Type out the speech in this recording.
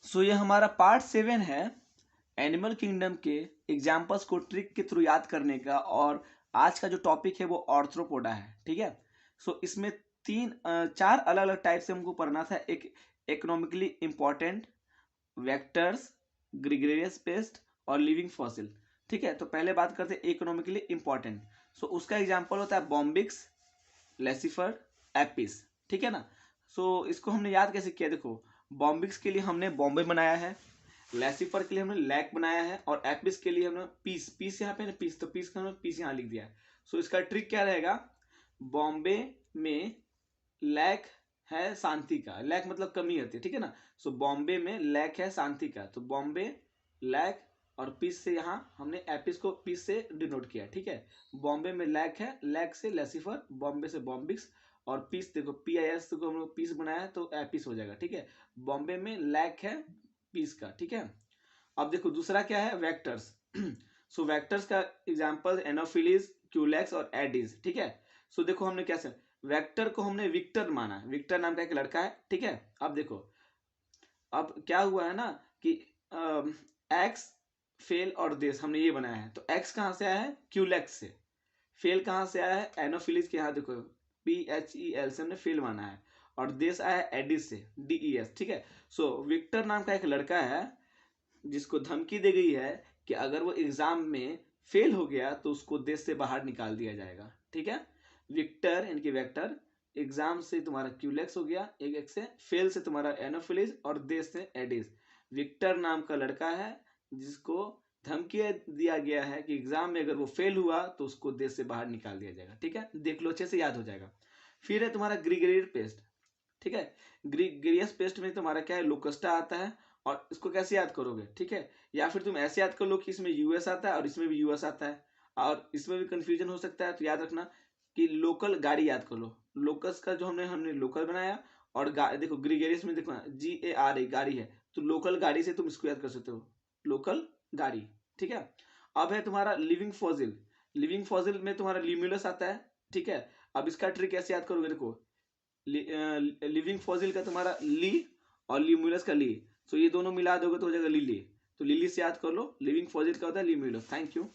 सो ये हमारा पार्ट 7 है एनिमल किंगडम के एग्जाम्पल्स को ट्रिक के थ्रू याद करने का। और आज का जो टॉपिक है वो ऑर्थ्रोपोडा है, ठीक है। सो इसमें चार अलग अलग टाइप से हमको पढ़ना था। एक economically important, vectors, gregarious paste और लिविंग फॉसिल, ठीक है। तो पहले बात करते हैं इकोनॉमिकली इंपॉर्टेंट। सो उसका एग्जाम्पल होता है बॉम्बिक्स, लेसिफर, एपिस, ठीक है ना। सो इसको हमने याद कैसे किया, देखो बॉम्बिक्स के लिए हमने बॉम्बे बनाया है, लेसिफर के लिए हमने लैक बनाया है, और एपिस के लिए हमने पीस, पीस यहाँ पे ना पीस, तो पीस का हमने पीस यहाँ लिख दिया है। सो इसका ट्रिक क्या रहेगा, बॉम्बे में लैक है शांति का, लैक मतलब कमी होती है, ठीक है ना। सो बॉम्बे में लैक है शांति का, तो बॉम्बे लैक, और पीस से यहाँ हमने एपिस को पीस से डिनोट किया, ठीक है। बॉम्बे में लैक है, लैक से लेसिफर, बॉम्बे से बॉम्बिक्स, और पीस देखो PIS को हम लोग पीस बनाया है तो एपिस हो जाएगा, ठीक है। बॉम्बे में लैक है पीस का, ठीक है। अब देखो दूसरा क्या है, वेक्टर्स। सो वेक्टर्स का एग्जांपल एनोफिलीज, क्यूलेक्स और एडिस, ठीक है। सो देखो हमने कैसे वेक्टर को हमने विक्टर माना, विक्टर नाम का एक लड़का है, ठीक है। अब देखो अब क्या हुआ है ना कि एक्स, फेल और देश हमने ये बनाया है, तो एक्स कहाँ से आया है, क्यूलेक्स से। फेल कहाँ से आया है, एनोफिलीज के, यहाँ देखो PHEL से हमने फेल माना है, और देश आया है एडिस से, DES, ठीक है। सो विक्टर नाम का एक लड़का है जिसको धमकी दी गई है कि अगर वो एग्जाम में फेल हो गया तो उसको देश से बाहर निकाल दिया जाएगा, ठीक है। विक्टर इनकी वेक्टर, एग्जाम से तुम्हारा क्यूलेक्स हो गया एक एक से, फेल से तुम्हारा एनोफिलिस, और देश से एडिस। विक्टर नाम का लड़का है जिसको धमकी दिया गया है कि एग्जाम में अगर वो फेल हुआ तो उसको देश से बाहर निकाल दिया जाएगा, ठीक है। देख लो अच्छे से याद हो जाएगा। फिर है तुम्हारा ग्रिगेरियस पेस्ट, ठीक है। ग्रिगेरियस पेस्ट में तुम्हारा क्या है, लोकस्टा आता है। और इसको कैसे याद करोगे, ठीक है, या फिर तुम ऐसे याद कर लो कि इसमें यूएस आता है और इसमें भी यूएस आता है, और इसमें भी कंफ्यूजन हो सकता है। तो याद रखना कि लोकल गाड़ी याद कर लो, लोकस का जो हमने हमने लोकल बनाया, और देखो ग्रिगेरियस में देखो GARI गाड़ी है, तो लोकल गाड़ी से तुम इसको याद कर सकते हो, लोकल गाड़ी, ठीक है। अब है तुम्हारा लिविंग फॉसिल, लिविंग फॉसिल में तुम्हारा ल्यूमिनस आता है, ठीक है। अब इसका ट्रिक कैसे याद करोगे, देखो लिविंग फॉसिल का तुम्हारा ली, और ल्यूमिनस का ली, सो ये दोनों मिला दोगे तो हो जाएगा लिली, तो लिली से याद कर लो, लिविंग फॉसिल का होता है ल्यूमिनस। Thank you.